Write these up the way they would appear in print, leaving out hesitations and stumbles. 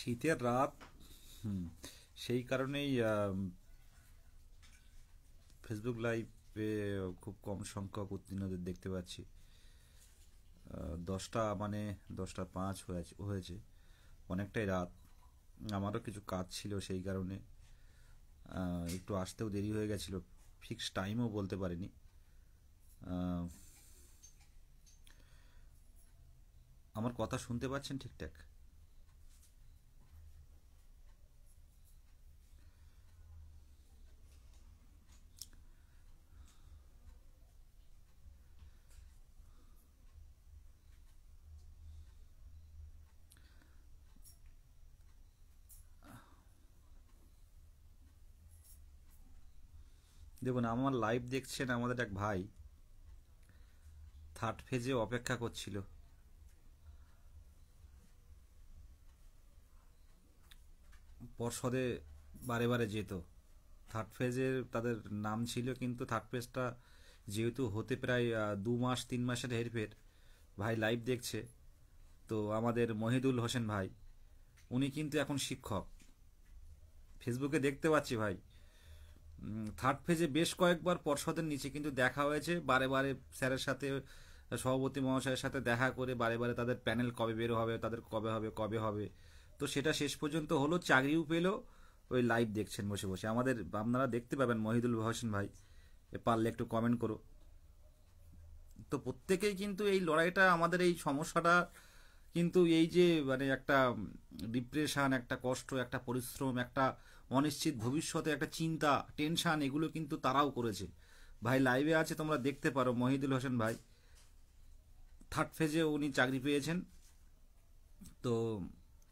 শীতের রাত। হুম। সেই কারণেই ফেসবুক লাইভে খুব কম সংখ্যক উত্তীর্ণদের দেখতে পাচ্ছি। 10টা মানে 10টা 5 হয়েছে, অনেকটাই রাত। আমারও কিছু কাজ ছিল, সেই কারণে একটু আসতেও দেরি হয়ে গেছিলো। ফিক্স টাইমও বলতে পারিনি। আহ, আমার কথা শুনতে পাচ্ছেন ঠিকঠাক? দেখুন, আমার লাইভ দেখছেন আমাদের এক ভাই, থার্ড ফেজে অপেক্ষা করছিল। পর্ষদে বারে বারে যেত। থার্ড ফেজের তাদের নাম ছিল, কিন্তু থার্ড ফেজটা যেহেতু হতে প্রায় 2 মাস 3 মাসের হেরফের, ভাই লাইভ দেখছে। তো আমাদের মহিদুল হোসেন ভাই, উনি কিন্তু এখন শিক্ষক। ফেসবুকে দেখতে পাচ্ছি ভাই, থার্ড ফেজে বেশ কয়েকবার পর্ষদের নিচে কিন্তু দেখা হয়েছে। বারে বারে স্যারের সাথে, সভাপতি মহাশয়ের সাথে দেখা করে বারে বারে তাদের প্যানেল কবে বের হবে, তাদের কবে হবে কবে হবে। তো সেটা শেষ পর্যন্ত হলো, চাকরিও পেলো। ওই লাইভ দেখছেন বসে বসে আমাদের, আপনারা দেখতে পাবেন মহিদুল হোসেন ভাই, পারলে একটু কমেন্ট করো। তো প্রত্যেকেই কিন্তু এই লড়াইটা, আমাদের এই সমস্যাটা কিন্তু এই যে মানে একটা ডিপ্রেশন, একটা কষ্ট, একটা পরিশ্রম, একটা অনিশ্চিত ভবিষ্যতে একটা চিন্তা, টেনশন, এগুলো কিন্তু তারাও করেছে। ভাই লাইভে আছে, তোমরা দেখতে পারো, মহিদুল হোসেন ভাই থার্ড ফেজে উনি চাকরি পেয়েছেন। তো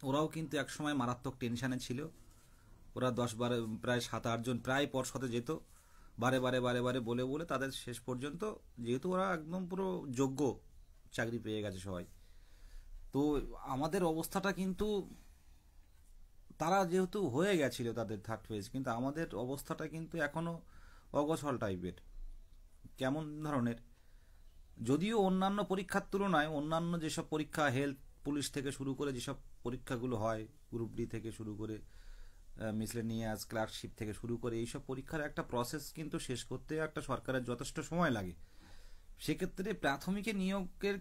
ওরাও কিন্তু একসময় মারাত্মক টেনশানে ছিল। ওরা 10 12 প্রায় 7 8 জন প্রায় পর্ষদে যেত। বারে বারে বারে বারে বলে বলে তাদের শেষ পর্যন্ত, যেহেতু ওরা একদম পুরো যোগ্য, চাকরি পেয়ে গেছে সবাই। তো আমাদের অবস্থাটা কিন্তু, তারা যেহেতু হয়ে গেছিল তাদের থার্ড ফেজ, কিন্তু আমাদের অবস্থাটা কিন্তু এখনো অগোছল টাইপের। কেমন ধরনের, যদিও অন্যান্য পরীক্ষার তুলনায় অন্যান্য যেসব পরীক্ষা, হেলথ, পুলিশ থেকে শুরু করে যেসব পরীক্ষাগুলো হয়, গ্রুপ ডি থেকে শুরু করে মিসলেনিয়াস ক্লার্কশিপ থেকে শুরু করে, এইসব পরীক্ষার একটা প্রসেস কিন্তু শেষ করতে একটা সরকারের যথেষ্ট সময় লাগে। সেক্ষেত্রে প্রাথমিকে নিয়োগের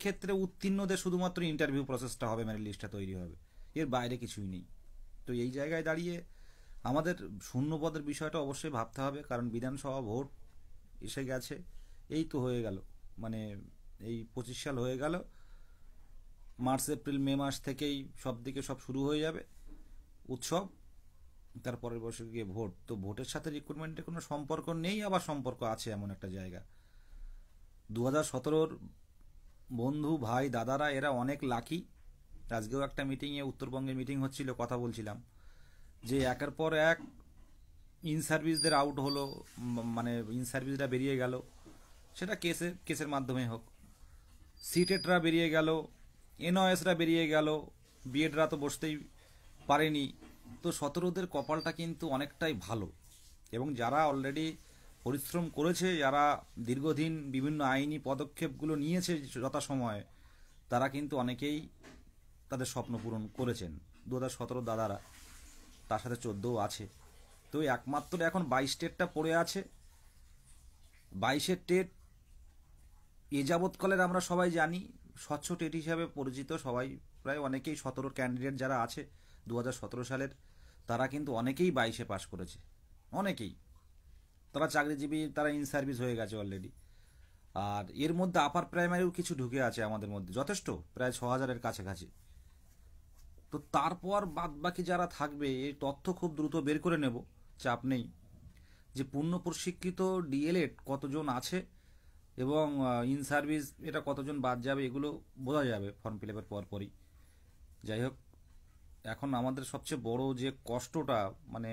ক্ষেত্রে উত্তীর্ণদের শুধুমাত্র ইন্টারভিউ প্রসেসটা হবে, মেরিট লিস্টটা তৈরি হবে, এর বাইরে কিছুই নেই। তো এই জায়গায় দাঁড়িয়ে আমাদের শূন্য পদের বিষয়টা অবশ্যই ভাবতে হবে, কারণ বিধানসভা ভোট এসে গেছে। এই তো হয়ে গেল, মানে এই 25 সাল হয়ে গেল। মার্চ এপ্রিল মে মাস থেকেই সব দিকে সব শুরু হয়ে যাবে উৎসব। তারপরের বছর গিয়ে ভোট। তো ভোটের সাথে রিক্রুটমেন্টের কোনো সম্পর্ক নেই, আবার সম্পর্ক আছে এমন একটা জায়গা। 2017-র বন্ধু ভাই দাদারা এরা অনেক লাকি। আজকেও একটা মিটিংয়ে, উত্তরবঙ্গের মিটিং হচ্ছিল, কথা বলছিলাম যে একের পর এক ইন সার্ভিসদের আউট হলো, মানে ইন সার্ভিসরা বেরিয়ে গেল, সেটা কেসের মাধ্যমে হোক। সিটেটরা বেরিয়ে গেল, এনওএসরা বেরিয়ে গেল, বিএডরা তো বসতেই পারেনি। তো 17দের কপালটা কিন্তু অনেকটাই ভালো। এবং যারা অলরেডি পরিশ্রম করেছে, যারা দীর্ঘদিন বিভিন্ন আইনি পদক্ষেপগুলো নিয়েছে যথাসময়ে, তারা কিন্তু অনেকেই তাদের স্বপ্ন পূরণ করেছেন। 2017 দাদারা, তার সাথে 14ও আছে। তো একমাত্র এখন 22 টেটটা পড়ে আছে। 22-এর টেট এ যাবৎকালের আমরা সবাই জানি স্বচ্ছ টেট হিসাবে পরিচিত সবাই। প্রায় অনেকেই 17 ক্যান্ডিডেট যারা আছে 2017 সালের, তারা কিন্তু অনেকেই 22-এ পাশ করেছে। অনেকেই, তারা চাকরিজীবী, তারা ইন সার্ভিস হয়ে গেছে অলরেডি। আর এর মধ্যে আপার প্রাইমারিও কিছু ঢুকে আছে আমাদের মধ্যে, যথেষ্ট, প্রায় 6,000-এর কাছাকাছি। তো তারপর বাদ বাকি যারা থাকবে, এই তথ্য খুব দ্রুত বের করে নেব, চাপ নেই। যে পূর্ণ প্রশিক্ষিত ডিএলএড কতজন আছে এবং ইন সার্ভিস এটা কতজন বাদ যাবে, এগুলো বোঝা যাবে ফর্ম ফিল আপের পরপরই। যাই হোক, এখন আমাদের সবচেয়ে বড় যে কষ্টটা, মানে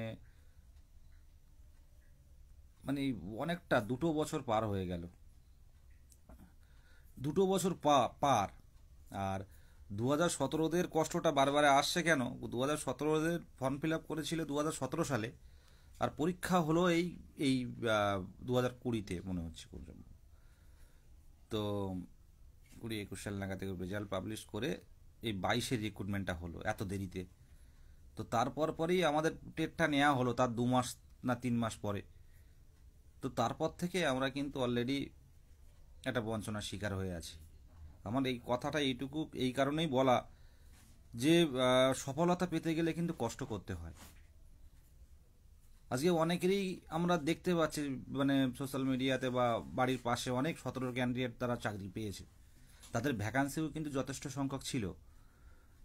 মানে অনেকটা 2 বছর পার হয়ে গেল। 2 বছর পার। আর 2017-দের কষ্টটা বারবার আসছে কেন? 2017-দের ফর্ম ফিল আপ করেছিল 2017 সালে, আর পরীক্ষা হলো এই এই 2020-তে মনে হচ্ছে। তো 20 21 সাল নাগাদ রেজাল্ট পাবলিশ করে এই 22-এর রিক্রুটমেন্টটা হলো এত দেরিতে। তো তারপর পরেই আমাদের টেটটা নেওয়া হলো, তার 2 মাস না 3 মাস পরে। তো তারপর থেকে আমরা কিন্তু অলরেডি একটা বঞ্চনার শিকার হয়ে আছি। আমার এই কথাটা এইটুকু এই কারণেই বলা যে সফলতা পেতে গেলে কিন্তু কষ্ট করতে হয়। আজকে অনেকেরই আমরা দেখতে পাচ্ছি, মানে সোশ্যাল মিডিয়াতে বা বাড়ির পাশে অনেক 17 ক্যান্ডিডেট তারা চাকরি পেয়েছে, তাদের ভ্যাকান্সিও কিন্তু যথেষ্ট সংখ্যক ছিল।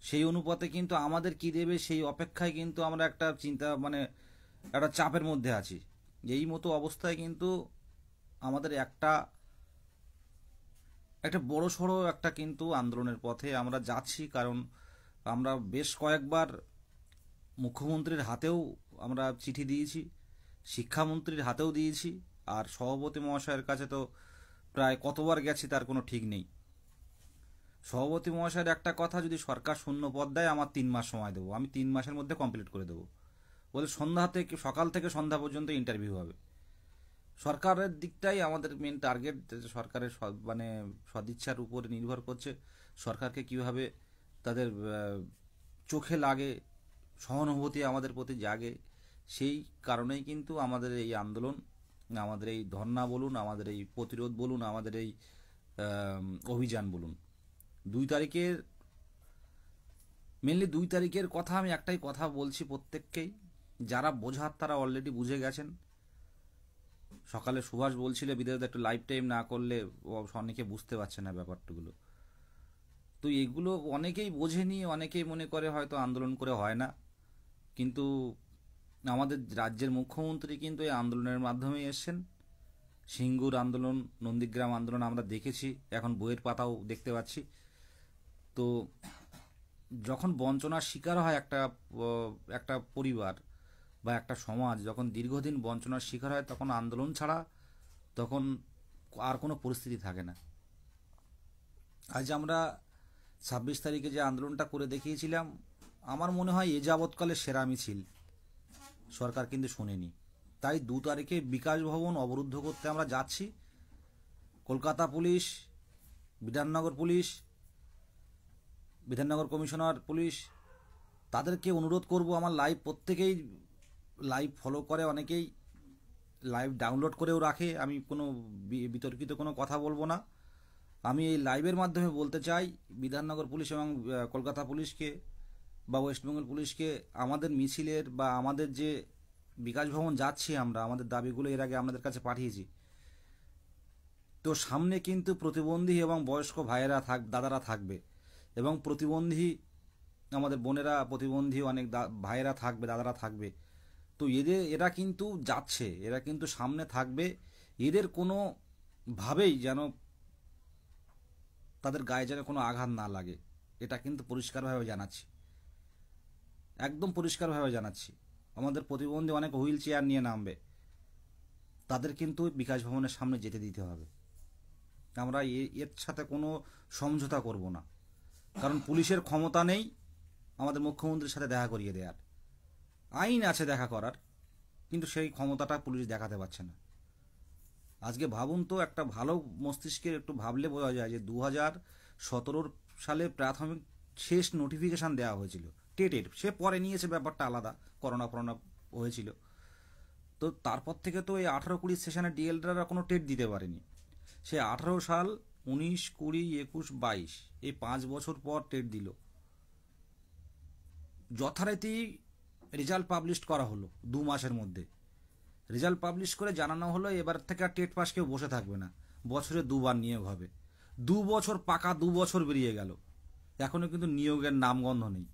সেই অনুপাতে কিন্তু আমাদের কি দেবে সেই অপেক্ষায় কিন্তু আমরা একটা চিন্তা, মানে একটা চাপের মধ্যে আছি। এই মতো অবস্থায় কিন্তু আমাদের একটা একটা বড় সড়ো একটা কিন্তু আন্দোলনের পথে আমরা যাচ্ছি। কারণ আমরা বেশ কয়েকবার মুখ্যমন্ত্রীর হাতেও আমরা চিঠি দিয়েছি, শিক্ষামন্ত্রীর হাতেও দিয়েছি, আর সভাপতি মহাশয়ের কাছে তো প্রায় কতবার গেছি তার কোনো ঠিক নেই। সভাপতি মহাশয়ের একটা কথা, যদি সরকার শূন্য পদ দেয় আমার 3 মাস সময় দেবো, আমি 3 মাসের মধ্যে কমপ্লিট করে দেবো। বলে সন্ধ্যা থেকে, সকাল থেকে সন্ধ্যা পর্যন্ত ইন্টারভিউ হবে। সরকারের দিকটাই আমাদের মেন টার্গেট। সরকারের মানে সদিচ্ছার উপরে নির্ভর করছে সরকারকে কিভাবে তাদের চোখে লাগে, সহানুভূতি আমাদের প্রতি জাগে। সেই কারণেই কিন্তু আমাদের এই আন্দোলন, আমাদের এই ধর্না বলুন, আমাদের এই প্রতিরোধ বলুন, আমাদের এই অভিযান বলুন। 2 তারিখের, মেনলি 2 তারিখের কথা আমি একটাই কথা বলছি প্রত্যেককেই, যারা বোঝার তারা অলরেডি বুঝে গেছেন। সকালে সুভাষ বলছিল বিদেশে একটু লাইভ টাইম না করলে অনেকে বুঝতে পারছে না ব্যাপারগুলো। তো এগুলো অনেকেই বোঝেনি, অনেকেই মনে করে হয়তো আন্দোলন করে হয় না, কিন্তু আমাদের রাজ্যের মুখ্যমন্ত্রী কিন্তু এই আন্দোলনের মাধ্যমেই এসছেন। সিঙ্গুর আন্দোলন, নন্দীগ্রাম আন্দোলন আমরা দেখেছি, এখন বইয়ের পাতাও দেখতে পাচ্ছি। তো যখন বঞ্চনার শিকার হয় একটা একটা পরিবার বা একটা সমাজ, যখন দীর্ঘদিন বঞ্চনার শিকার হয়, তখন আন্দোলন ছাড়া তখন আর কোনো পরিস্থিতি থাকে না। আজ আমরা 26 তারিখে যে আন্দোলনটা করে দেখিয়েছিলাম, আমার মনে হয় এ যাবৎকালে সেরা মিছিল। সরকার কিন্তু শোনেনি, তাই 2 তারিখে বিকাশ ভবন অবরুদ্ধ করতে আমরা যাচ্ছি। Kolkata police, Bidhannagar police, Bidhannagar commissioner police, তাদেরকে অনুরোধ করব, আমার লাইভ প্রত্যেকেই লাইভ ফলো করে, অনেকেই লাইভ ডাউনলোড করেও রাখে। আমি কোনো বিতর্কিত কোনো কথা বলবো না। আমি এই লাইভের মাধ্যমে বলতে চাই বিধাননগর পুলিশ এবং কলকাতা পুলিশকে বা ওয়েস্টবেঙ্গল পুলিশকে, আমাদের মিছিলের বা আমাদের যে বিকাশ ভবন যাচ্ছি আমরা, আমাদের দাবিগুলো এর আগে আপনাদের কাছে পাঠিয়েছি। তো সামনে কিন্তু প্রতিবন্ধী এবং বয়স্ক ভাইয়েরা দাদারা থাকবে, এবং প্রতিবন্ধী আমাদের বোনেরা, প্রতিবন্ধী অনেক ভাইয়েরা থাকবে, দাদারা থাকবে। তো এরা কিন্তু যাচ্ছে, এরা কিন্তু সামনে থাকবে। এদের কোনো ভাবেই যেন তাদের গায়ে যেন কোনো আঘাত না লাগে, এটা কিন্তু পরিষ্কারভাবে জানাচ্ছি, একদম পরিষ্কারভাবে জানাচ্ছি। আমাদের প্রতিবন্ধী অনেক হুইল চেয়ার নিয়ে নামবে, তাদের কিন্তু বিকাশ ভবনের সামনে যেতে দিতে হবে। আমরা এর সাথে কোনো সমঝোতা করব না, কারণ পুলিশের ক্ষমতা নেই আমাদের মুখ্যমন্ত্রীর সাথে দেখা করিয়ে দেওয়ার। আইন আছে দেখা করার, কিন্তু সেই ক্ষমতাটা পুলিশ দেখাতে পারছে না। আজকে ভাবুন তো, একটা ভালো মস্তিষ্কের একটু ভাবলে বোঝা যায় যে 2017 সালে প্রাথমিক শেষ নোটিফিকেশান দেওয়া হয়েছিল টেটের, সে পরে নিয়েছে, ব্যাপারটা আলাদা, করোনা হয়েছিল। তো তারপর থেকে তো এই 18-20 সেশনে ডিএলরা কোনো টেট দিতে পারেনি। সে 18 সাল, 19, 20, 21, 22 এই 5 বছর পর টেট দিল। যথারীতি রেজাল্ট পাবলিশ করা হলো 2 মাসের মধ্যে। রেজাল্ট পাবলিশ করে জানানো হলো এবার থেকে আর টেট পাস কেউ বসে থাকবে না, বছরে 2বার নিয়োগ হবে। 2 বছর পাকা, 2 বছর বেরিয়ে গেল, এখনো কিন্তু নিয়োগের নামগন্ধ নেই।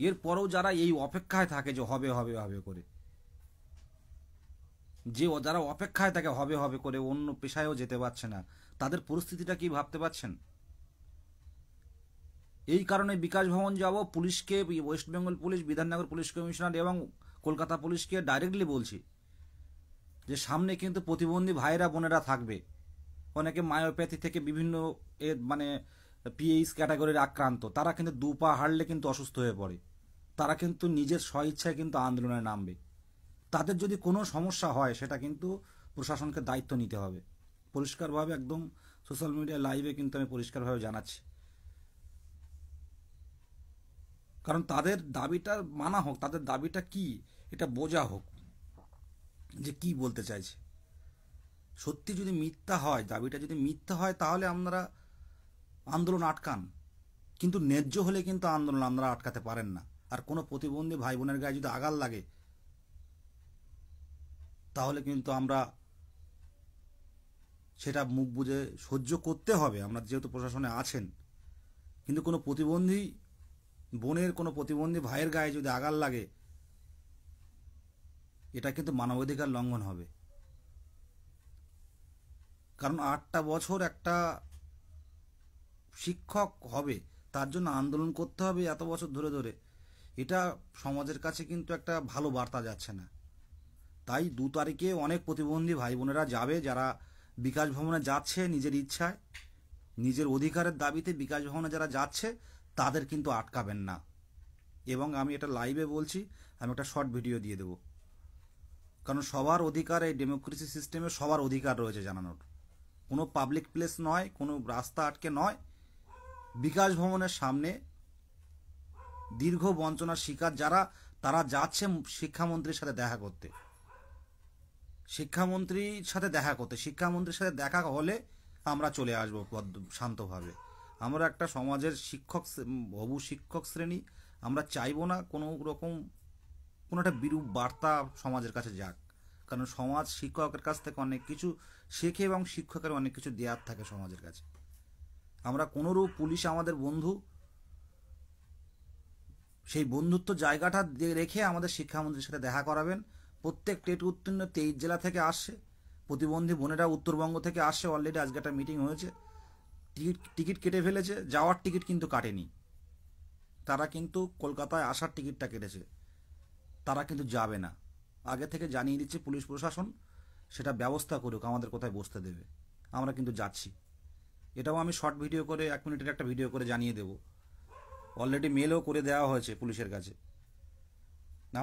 এরপরেও যারা এই অপেক্ষায় থাকে যে হবে হবে হবে করে, যারা অপেক্ষায় থাকে হবে হবে করে, অন্য পেশায়ও যেতে পারছে না, তাদের পরিস্থিতিটা কি ভাবতে পারছেন? এই কারণে বিকাশ ভবন যাব, পুলিশকে, West Bengal police, Bidhannagar police commissioner এবং কলকাতা পুলিশকে ডাইরেক্টলি বলছি যে সামনে কিন্তু প্রতিবন্ধী ভাইয়েরা বোনেরা থাকবে। অনেকে মায়োপ্যাথি থেকে বিভিন্ন মানে পিএইচ ক্যাটাগরির আক্রান্ত, তারা কিন্তু 2 পা হারলে কিন্তু অসুস্থ হয়ে পড়ে, তারা কিন্তু নিজের স্বইচ্ছায় কিন্তু আন্দোলনে নামবে। তাদের যদি কোনো সমস্যা হয় সেটা কিন্তু প্রশাসনকে দায়িত্ব নিতে হবে। পরিষ্কারভাবে একদম সোশ্যাল মিডিয়া লাইভে কিন্তু আমি পরিষ্কারভাবে জানাচ্ছি। কারণ তাদের দাবিটা মানা হোক, তাদের দাবিটা কি এটা বোঝা হোক যে কি বলতে চাইছে। সত্যি যদি মিথ্যা হয়, দাবিটা যদি মিথ্যা হয়, তাহলে আপনারা আন্দোলন আটকান, কিন্তু ন্যায্য হলে কিন্তু আন্দোলন আপনারা আটকাতে পারেন না। আর কোনো প্রতিবন্ধী ভাই বোনের গায়ে যদি আঘাত লাগে, তাহলে কিন্তু আমরা সেটা মুখ বুজে সহ্য করতে হবে, আমরা যেহেতু প্রশাসনে আছেন। কিন্তু কোনো প্রতিবন্ধী বোনের, কোনো প্রতিবন্ধী ভাইয়ের গায়ে যদি আঘাত লাগে, এটা কিন্তু মানবাধিকার লঙ্ঘন হবে। কারণ 8টা বছর একটা শিক্ষক হবে, তার জন্য আন্দোলন করতে হবে এত বছর ধরে ধরে, এটা সমাজের কাছে কিন্তু একটা ভালো বার্তা যাচ্ছে না। তাই 2 তারিখে অনেক প্রতিবন্ধী ভাই বোনেরা যাবে, যারা বিকাশ ভবনে যাচ্ছে নিজের ইচ্ছায়, নিজের অধিকারের দাবিতে বিকাশ ভবনে যারা যাচ্ছে, তাদের কিন্তু আটকাবেন না। এবং আমি এটা লাইভে বলছি, আমি একটা শর্ট ভিডিও দিয়ে দেব। কারণ সবার অধিকার, এই ডেমোক্রেসি সিস্টেমে সবার অধিকার রয়েছে জানানোর। কোনো পাবলিক প্লেস নয়, কোনো রাস্তা আটকে নয়, বিকাশ ভবনের সামনে দীর্ঘ বঞ্চনার শিকার যারা, তারা যাচ্ছে শিক্ষামন্ত্রীর সাথে দেখা করতে। শিক্ষামন্ত্রীর সাথে দেখা হলে আমরা চলে আসবো শান্তভাবে। আমরা একটা সমাজের হবু শিক্ষক শ্রেণী, আমরা চাইবো না কোনো রকম কোনো একটা বিরূপ বার্তা সমাজের কাছে যাক। কারণ সমাজ শিক্ষকের কাছ থেকে অনেক কিছু শেখে এবং শিক্ষকের অনেক কিছু দেওয়ার থাকে সমাজের কাছে। আমরা কোনোরূপ, পুলিশ আমাদের বন্ধু, সেই বন্ধুত্ব জায়গাটা রেখে আমাদের শিক্ষামন্ত্রীর সাথে দেখা করাবেন। প্রত্যেক টেট উত্তীর্ণ 23 জেলা থেকে আসছে, প্রতিবন্ধী বোনেরা উত্তরবঙ্গ থেকে আসছে। অলরেডি আজকে একটা মিটিং হয়েছে, টিকিট কেটে ফেলেছে। যাওয়ার টিকিট কিন্তু কাটেনি, তারা কিন্তু কলকাতায় আসার টিকিটটা কেটেছে, তারা কিন্তু যাবে না। আগে থেকে জানিয়ে দিচ্ছে পুলিশ প্রশাসন, সেটা ব্যবস্থা করুক, আমাদের কোথায় বসতে দেবে। আমরা কিন্তু যাচ্ছি। এটাও আমি শর্ট ভিডিও করে, 1 মিনিটের একটা ভিডিও করে জানিয়ে দেব। অলরেডি মেলও করে দেওয়া হয়েছে পুলিশের কাছে।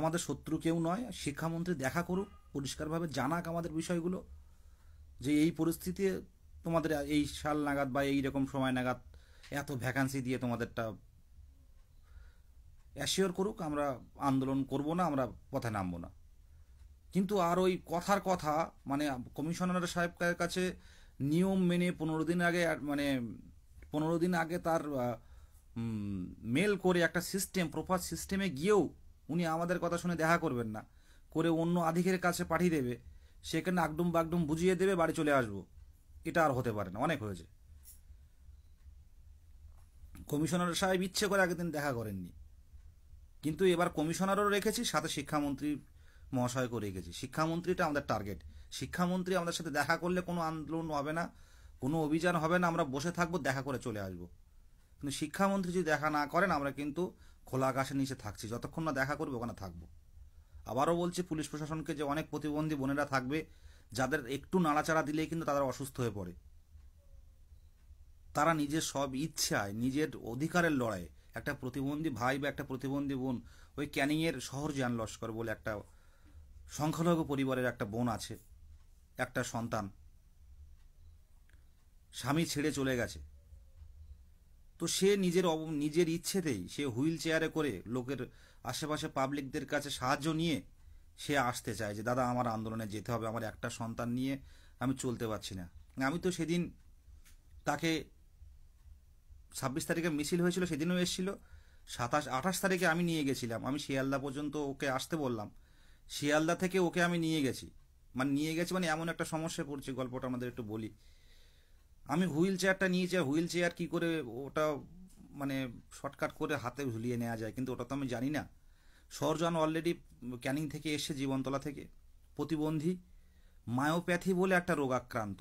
আমাদের শত্রু কেউ নয়, শিক্ষামন্ত্রী দেখা করুক, পরিষ্কারভাবে জানাক আমাদের বিষয়গুলো, যে এই পরিস্থিতি তোমাদের এই সাল নাগাদ বা এই রকম সময় নাগাদ এত ভ্যাকান্সি দিয়ে তোমাদেরটা অ্যাসিওর করুক। আমরা আন্দোলন করব না, আমরা পথে নামবো না। কিন্তু আর ওই কথার কথা, মানে কমিশনার সাহেবের কাছে নিয়ম মেনে 15 দিন আগে, মানে 15 দিন আগে তার মেল করে একটা সিস্টেম, প্রপার সিস্টেমে গিয়েও উনি আমাদের কথা শুনে দেখা করবেন না, করে অন্য আধিকারিকের কাছে পাঠিয়ে দেবে, সেখানে আগডুম বাগডুম বুঝিয়ে দেবে, বাড়ি চলে আসবো। এটা আর হতে পারে না, অনেক হয়েছে। কমিশনার সাহেব ইচ্ছে করে আগের দিন দেখা করেননি, কিন্তু এবার কমিশনারও রেখেছি, সাথে শিক্ষামন্ত্রী মহাশয়কেও রেখেছি। শিক্ষামন্ত্রীটা আমাদের টার্গেট। শিক্ষামন্ত্রী আমাদের সাথে দেখা করলে কোনো আন্দোলন হবে না, কোনো অভিযান হবে না, আমরা বসে থাকবো, দেখা করে চলে আসবো। কিন্তু শিক্ষামন্ত্রী যদি দেখা না করেন, আমরা কিন্তু খোলা আকাশের নিচে থাকছি, যতক্ষণ না দেখা করবে ওখানে থাকবো। আবারও বলছি পুলিশ প্রশাসনকে, যে অনেক প্রতিবন্ধী বোনেরা থাকবে, যাদের একটু নাড়াচাড়া দিলেই কিন্তু তারা অসুস্থ হয়ে পড়ে। তারা নিজের সব ইচ্ছায়, নিজের অধিকারের লড়াইয়ে, একটা প্রতিবন্ধী ভাই বা একটা প্রতিবন্ধী বোন, ওই ক্যানিংয়ের শহরজান লস্কর বলে একটা সংখ্যালঘু পরিবারের একটা বোন আছে, একটা সন্তান, স্বামী ছেড়ে চলে গেছে। তো সে নিজের ইচ্ছেতেই সে হুইল চেয়ারে করে লোকের, আশেপাশে পাবলিকদের কাছে সাহায্য নিয়ে সে আসতে চায়, যে দাদা আমার আন্দোলনে যেতে হবে, আমার একটা সন্তান নিয়ে আমি চলতে পারছি না। আমি তো সেদিন তাকে, 26 তারিখে মিছিল হয়েছিল, সেদিনও এসেছিল, 27 28 তারিখে আমি নিয়ে গেছিলাম, আমি শিয়ালদা পর্যন্ত ওকে আসতে বললাম, শিয়ালদা থেকে ওকে আমি নিয়ে গেছি। মানে এমন একটা সমস্যায় পড়ছে, গল্পটা আমাদের একটু বলি। আমি হুইল চেয়ারটা নিয়েছি, আর হুইল চেয়ার কী করে ওটা মানে শর্টকাট করে হাতে ঝুলিয়ে নেওয়া যায়, কিন্তু ওটা তো আমি জানি না। সরজন অলরেডি ক্যানিং থেকে এসে, জীবনতলা থেকে, প্রতিবন্ধী, মায়োপ্যাথি বলে একটা রোগাক্রান্ত,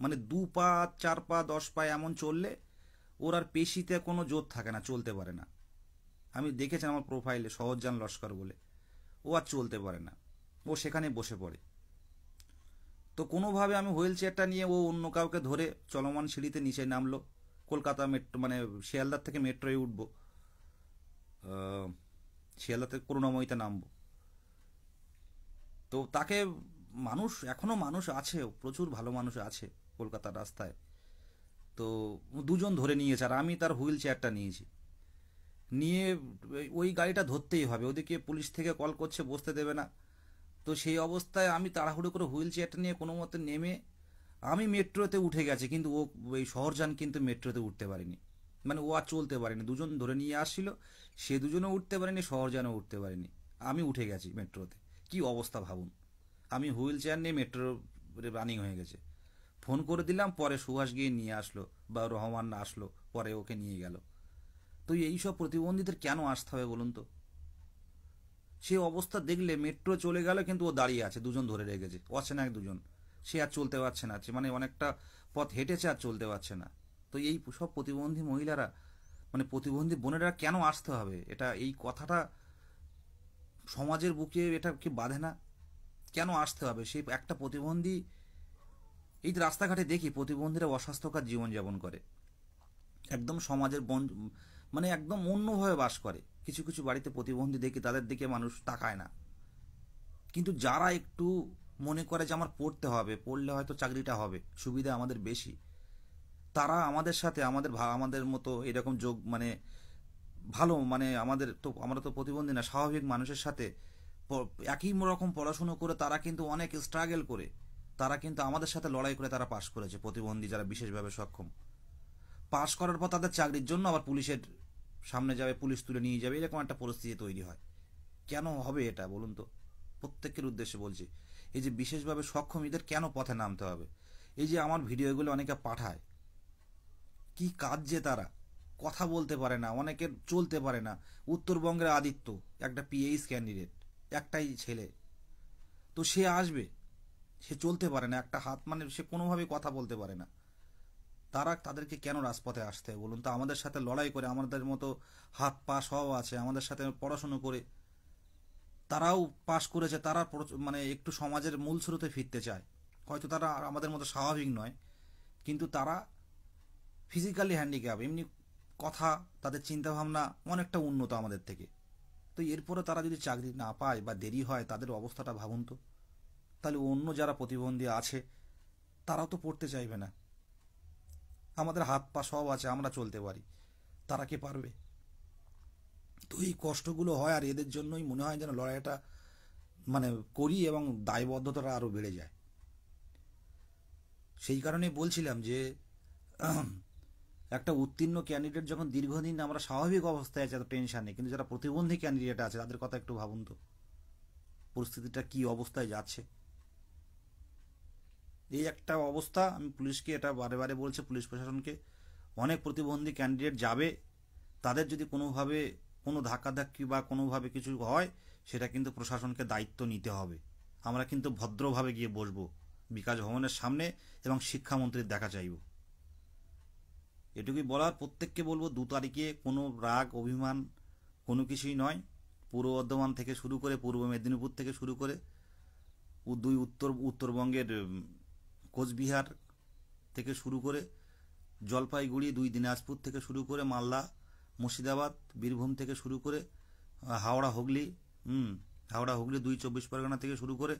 মানে 2 পা 4 পা 10 পা এমন চললে ওর আর পেশিতে কোনো জোর থাকে না, চলতে পারে না। আমি দেখেছি আমার প্রোফাইলে, সহজান লস্কর বলে, ও আর চলতে পারে না, ও সেখানে বসে পড়ে। তো কোনোভাবে আমি হুইল চেয়ারটা নিয়ে, ও অন্য কাউকে ধরে চলমান সিঁড়িতে নিচে নামলো। কলকাতা মেট্রো, মানে শিয়ালদার থেকে মেট্রোয় উঠবো, শিয়ালদা থেকে করুণাময়ীতে নামবো। তো তাকে, মানুষ এখনো মানুষ আছে, প্রচুর ভালো মানুষ আছে কলকাতার রাস্তায়। তো 2জন ধরে নিয়েছে, আর আমি তার হুইল চেয়ারটা নিয়েছি। নিয়ে ওই গাড়িটা ধরতেই হবে, ওদিকে পুলিশ থেকে কল করছে, বসতে দেবে না। তো সেই অবস্থায় আমি তাড়াহুড়ো করে হুইল চেয়ারটা নিয়ে কোনো মতে নেমে আমি মেট্রোতে উঠে গেছি, কিন্তু ও এই শহরযান কিন্তু মেট্রোতে উঠতে পারেনি। মানে ও আর চলতে পারেনি, দুজন ধরে নিয়ে আসছিল, সে দুজনও উঠতে পারেনি, শহরযানও উঠতে পারেনি। আমি উঠে গেছি মেট্রোতে। কি অবস্থা ভাবুন! আমি হুইল চেয়ার নিয়ে মেট্রো রানিং হয়ে গেছে। ফোন করে দিলাম, পরে সুভাষ গিয়ে নিয়ে আসলো, বা রহমান আসলো, পরে ওকে নিয়ে গেল। তো এইসব প্রতিবন্ধীদের কেন আসতে হবে বলুন তো? সে অবস্থা দেখলে মেট্রো চলে গেল, কিন্তু ও দাঁড়িয়ে আছে, দুজন ধরে রেখেছে, অচেনা এক দুজন। সে আর চলতে পারছে না, মানে অনেকটা পথ হেঁটেছে আর চলতে পারছে না। তো এই সব প্রতিবন্ধী মহিলারা, মানে প্রতিবন্ধী বোনেরা কেন আসতে হবে? এটা, এই কথাটা সমাজের বুকে এটা কি বাধে না? কেন আসতে হবে? সেই একটা প্রতিবন্ধী, এই যে রাস্তাঘাটে দেখি প্রতিবন্ধীরা অস্বাস্থ্যকর জীবনযাপন করে, একদম সমাজের মানে একদম অন্যভাবে বাস করে। কিছু কিছু বাড়িতে প্রতিবন্ধী দেখি, তাদের দিকে মানুষ তাকায় না। কিন্তু যারা একটু মনে করে যে আমার পড়তে হবে, পড়লে হয়তো চাকরিটা হবে, সুবিধা আমাদের বেশি, তারা আমাদের সাথে, আমাদের মতো এরকম যোগ, মানে ভালো, মানে আমাদের তো, আমরা তো প্রতিবন্ধী না, স্বাভাবিক মানুষের সাথে একই রকম পড়াশুনো করে তারা কিন্তু অনেক স্ট্রাগল করে, তারা কিন্তু আমাদের সাথে লড়াই করে তারা পাশ করেছে, প্রতিবন্ধী যারা বিশেষভাবে সক্ষম। পাশ করার পর তাদের চাকরির জন্য আবার পুলিশের সামনে যাবে, পুলিশ তুলে নিয়ে যাবে, এরকম একটা পরিস্থিতি তৈরি হয়। কেন হবে এটা বলুন তো? প্রত্যেকের উদ্দেশ্যে বলছি, এই যে বিশেষভাবে সক্ষম এদের কেন পথে নামতে হবে? এই যে আমার ভিডিওগুলো অনেকে পাঠায়, কি কাজ যে তারা, কথা বলতে পারে না, অনেকের চলতে পারে না। উত্তরবঙ্গের আদিত্য, একটা পিএইচ ক্যান্ডিডেট, একটাই ছেলে, তো সে আসবে, সে চলতে পারে না, একটা হাত, মানে সে কোনোভাবেই কথা বলতে পারে না। তাদেরকে কেন রাজপথে আসতে হবে বলুন তো? আমাদের সাথে লড়াই করে, আমাদের মতো হাত পা সব আছে, আমাদের সাথে পড়াশুনো করে তারাও পাশ করেছে, তারা মানে একটু সমাজের মূল স্রোতে ফিরতে চায়। হয়তো তারা আমাদের মতো স্বাভাবিক নয়, কিন্তু তারা ফিজিক্যালি হ্যান্ডিক্যাপ, এমনি কথা, তাদের চিন্তাভাবনা অনেকটা উন্নত আমাদের থেকে। তো এরপরে তারা যদি চাকরি না পায় বা দেরি হয়, তাদের অবস্থাটা ভাবুন তো। তাহলে অন্য যারা প্রতিবন্ধী আছে তারাও তো পড়তে চাইবে না। আমাদের হাত পা সব আছে, আমরা চলতে পারি, তারা কি পারবে? তো এই কষ্টগুলো হয়, আর এদের জন্যই মনে হয় যেন লড়াইটা মানে করি, এবং দায়বদ্ধতাটা আরও বেড়ে যায়। সেই কারণেই বলছিলাম যে একটা উত্তীর্ণ ক্যান্ডিডেট যখন দীর্ঘদিন, আমরা স্বাভাবিক অবস্থায় আছে, এত টেনশন নেই, কিন্তু যারা প্রতিবন্ধী ক্যান্ডিডেট আছে তাদের কথা একটু ভাবুন তো, পরিস্থিতিটা কি অবস্থায় যাচ্ছে। এই একটা অবস্থা, আমি পুলিশকে এটা বারে বারে বলছে, পুলিশ প্রশাসনকে, অনেক প্রতিবন্ধী ক্যান্ডিডেট যাবে, তাদের যদি কোনোভাবে কোনো ধাক্কাধাক্কি বা কোনোভাবে কিছু হয়, সেটা কিন্তু প্রশাসনকে দায়িত্ব নিতে হবে। আমরা কিন্তু ভদ্রভাবে গিয়ে বসবো বিকাশ ভবনের সামনে, এবং শিক্ষামন্ত্রীর দেখা চাইব। এটুকুই বলার, প্রত্যেককে বলবো 2 তারিখে কোনো রাগ অভিমান কোনো কিছুই নয়। পূর্ব বর্ধমান থেকে শুরু করে, পূর্ব মেদিনীপুর থেকে শুরু করে, উত্তরবঙ্গের কোচবিহার থেকে শুরু করে, জলপাইগুড়ি, 2 দিনাজপুর থেকে শুরু করে, মালদা, মুর্শিদাবাদ, বীরভূম থেকে শুরু করে, হাওড়া হুগলি, হাওড়া হুগলি 2 চব্বিশ পরগনা থেকে শুরু করে,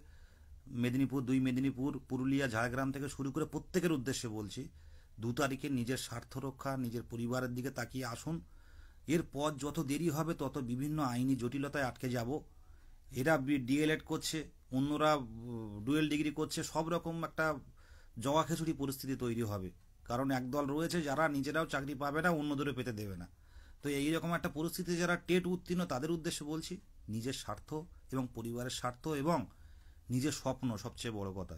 মেদিনীপুর, পুরুলিয়া, ঝাড়গ্রাম থেকে শুরু করে, প্রত্যেকের উদ্দেশ্যে বলছি, 2 তারিখে নিজের স্বার্থ রক্ষা, নিজের পরিবারের দিকে তাকিয়ে আসুন। এরপর যত দেরি হবে তত বিভিন্ন আইনি জটিলতায় আটকে যাব। এরা ডিএলএড করছে, অন্যরা ডুয়েল ডিগ্রি করছে, সব রকম একটা জগা খিচুড়ি পরিস্থিতি তৈরি হবে। কারণ একদল রয়েছে যারা নিজেরাও চাকরি পাবে না, অন্যদেরও পেতে দেবে না। তো এইরকম একটা পরিস্থিতি, যারা টেট উত্তীর্ণ তাদের উদ্দেশ্যে বলছি, নিজের স্বার্থ এবং পরিবারের স্বার্থ এবং নিজের স্বপ্ন সবচেয়ে বড় কথা।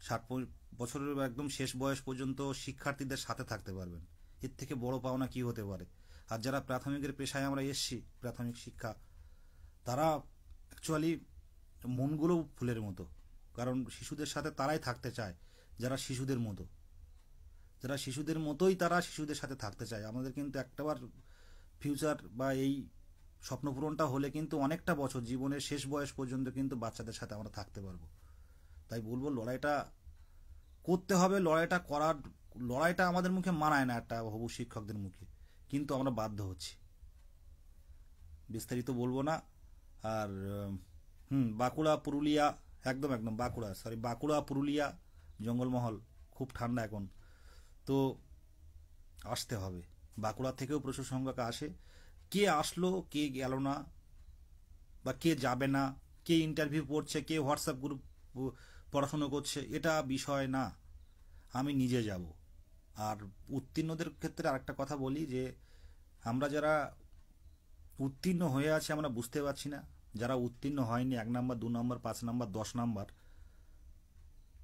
60 বছরের একদম শেষ বয়স পর্যন্ত শিক্ষার্থীদের সাথে থাকতে পারবেন, এর থেকে বড় পাওনা কি হতে পারে? আর যারা প্রাথমিকের পেশায় আমরা এসছি, প্রাথমিক শিক্ষা, তারা অ্যাকচুয়ালি মনগুলো ফুলের মতো, কারণ শিশুদের সাথে তারাই থাকতে চায়, যারা শিশুদের মতো, যারা শিশুদের মতোই তারা শিশুদের সাথে থাকতে চায়। আমাদের কিন্তু একটাবার ফিউচার বা এই স্বপ্নপূরণটা হলে কিন্তু অনেকটা বছর, জীবনের শেষ বয়স পর্যন্ত কিন্তু বাচ্চাদের সাথে আমরা থাকতে পারবো। তাই বলবো, লড়াইটা করতে হবে, লড়াইটা আমাদের মুখে মানায় না, একটা হবু শিক্ষকদের মুখে, কিন্তু আমরা বাধ্য হচ্ছি। বিস্তারিত বলবো না। আর বাঁকুড়া, পুরুলিয়া, একদম একদম বাঁকুড়া, পুরুলিয়া, জঙ্গলমহল, খুব ঠান্ডা এখন, তো আসতে হবে। বাঁকুড়া থেকেও প্রচুর সংখ্যক আসে, কে আসলো কে গেল না, বা কে যাবে না, কে ইন্টারভিউ পড়ছে, কে হোয়াটসঅ্যাপ গ্রুপ পড়াশুনো করছে, এটা বিষয় না। আমি নিজে যাব। আর উত্তীর্ণদের ক্ষেত্রে আরেকটা কথা বলি যে আমরা যারা উত্তীর্ণ হয়ে আছে আমরা বুঝতে পারছি না, যারা উত্তীর্ণ হয়নি 1 নম্বর 2 নম্বর 5 নম্বর 10 নম্বর,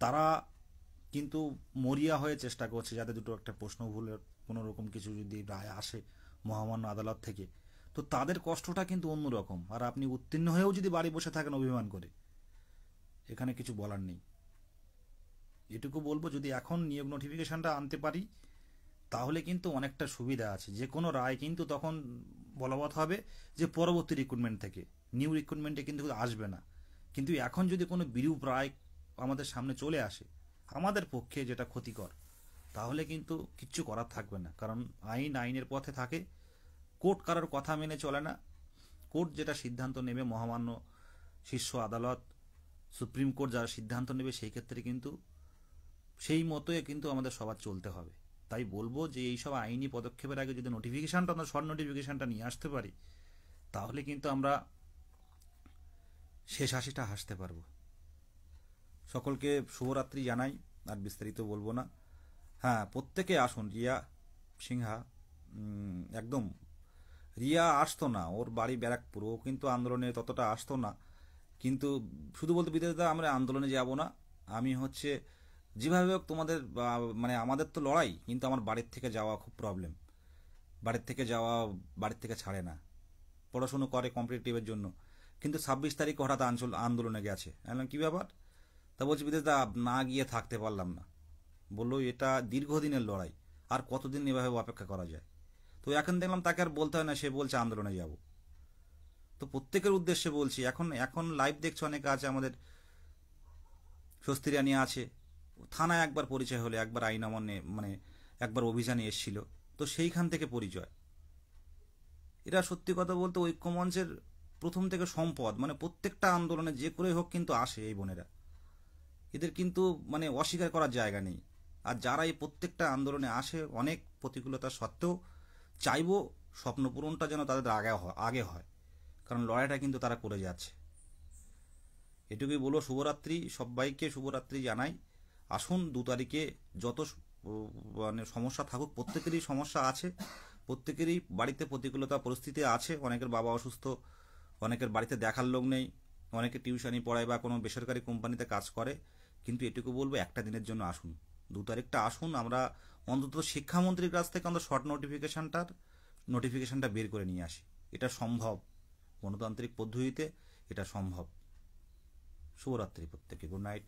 তারা কিন্তু মরিয়া হয়ে চেষ্টা করছে যাতে দুটো একটা প্রশ্ন ভুলের কোনো রকম কিছু যদি রায় আসে মহামান্য আদালত থেকে, তো তাদের কষ্টটা কিন্তু অন্যরকম। আর আপনি উত্তীর্ণ হয়েও যদি বাড়ি বসে থাকেন অভিমান করে, এখানে কিছু বলার নেই। এটুকু বলবো, যদি এখন নিয়োগ নোটিফিকেশনটা আনতে পারি তাহলে কিন্তু অনেকটা সুবিধা আছে। যে কোনো রায় কিন্তু তখন বলবৎ হবে যে পরবর্তী রিক্রুটমেন্ট থেকে, নিউ রিক্রুটমেন্টে কিন্তু আসবে না। কিন্তু এখন যদি কোনো বিরূপ রায় আমাদের সামনে চলে আসে আমাদের পক্ষে, যেটা ক্ষতিকর, তাহলে কিন্তু কিচ্ছু করার থাকবে না। কারণ আইনের পথে থাকে, কোর্ট কারোর কথা মেনে চলে না। কোর্ট যেটা সিদ্ধান্ত নেবে, মহামান্য শীর্ষ আদালত সুপ্রিম কোর্ট যারা সিদ্ধান্ত নেবে, সেই ক্ষেত্রে কিন্তু সেই মতোই কিন্তু আমাদের সবার চলতে হবে। তাই বলবো যে এইসব আইনি পদক্ষেপের আগে যদি নোটিফিকেশনটা, আমরা শর্ট নোটিফিকেশনটা নিয়ে আসতে পারি, তাহলে কিন্তু আমরা শেষ হাসিটা হাসতে পারবো। সকলকে শুভরাত্রি জানাই, আর বিস্তারিত বলবো না। হ্যাঁ, প্রত্যেকে আসুন। রিয়া সিংহা, একদম, রিয়া আসতো না, ওর বাড়ি ব্যারাকপুর, ও কিন্তু আন্দোলনে ততটা আসতো না। কিন্তু শুধু বলতে বিদ্যার্থীরা আমরা আন্দোলনে যাব না, আমি হচ্ছে যেভাবে হোক তোমাদের মানে আমাদের তো লড়াই, কিন্তু আমার বাড়ির থেকে যাওয়া খুব প্রবলেম। বাড়ির থেকে যাওয়া, বাড়ির থেকে ছাড়ে না, পড়াশুনো করে কম্পিটিটিভের জন্য, কিন্তু 26 তারিখ হঠাৎ আন্দোলনে গেছে। আমি বললাম, কী ব্যাপার? তা বলছি, বিদেশদা না গিয়ে থাকতে পারলাম না। বললো এটা দীর্ঘদিনের লড়াই, আর কতদিন এভাবে অপেক্ষা করা যায়। তো এখন দেখলাম তাকে আর বলতে হয় না, সে বলছে আন্দোলনে যাব। তো প্রত্যেকের উদ্দেশ্যে বলছি, এখন এখন লাইভ দেখছে অনেকে আছে, আমাদের স্বস্তি রানী আছে, থানায় একবার পরিচয় হলে, একবার আইন অমান্যে মানে একবার অভিযানে এসেছিল, তো সেইখান থেকে পরিচয়। এরা সত্যি কথা বলতে ঐক্যমঞ্চের প্রথম থেকে সম্পদ, মানে প্রত্যেকটা আন্দোলনে যে করে হোক কিন্তু আসে এই বোনেরা, এদের কিন্তু মানে অস্বীকার করার জায়গা নেই। আর যারা এই প্রত্যেকটা আন্দোলনে আসে অনেক প্রতিকূলতা সত্ত্বেও, চাইবো স্বপ্নপূরণটা যেন তাদের আগে হয়, কারণ লড়াইটা কিন্তু তারা করে যাচ্ছে। এটুকুই বলো। শুভরাত্রি, সবাইকে শুভরাত্রি জানাই। আসুন 2 তারিখে, যত মানে সমস্যা থাকুক, প্রত্যেকেরই সমস্যা আছে, প্রত্যেকেরই বাড়িতে প্রতিকূলতা পরিস্থিতি আছে। অনেকের বাবা অসুস্থ, অনেকের বাড়িতে দেখার লোক নেই, অনেকে টিউশনি পড়ায় বা কোনো বেসরকারি কোম্পানিতে কাজ করে। কিন্তু এটুকু বলবো, একটা দিনের জন্য আসুন, 2 তারিখটা আসুন। আমরা অন্তত শিক্ষামন্ত্রীর কাছ থেকে আমরা শর্ট নোটিফিকেশনটা বের করে নিয়ে আসি। এটা সম্ভব, গণতান্ত্রিক পদ্ধতিতে এটা সম্ভব। শুভরাত্রি প্রত্যেকে, গুড নাইট।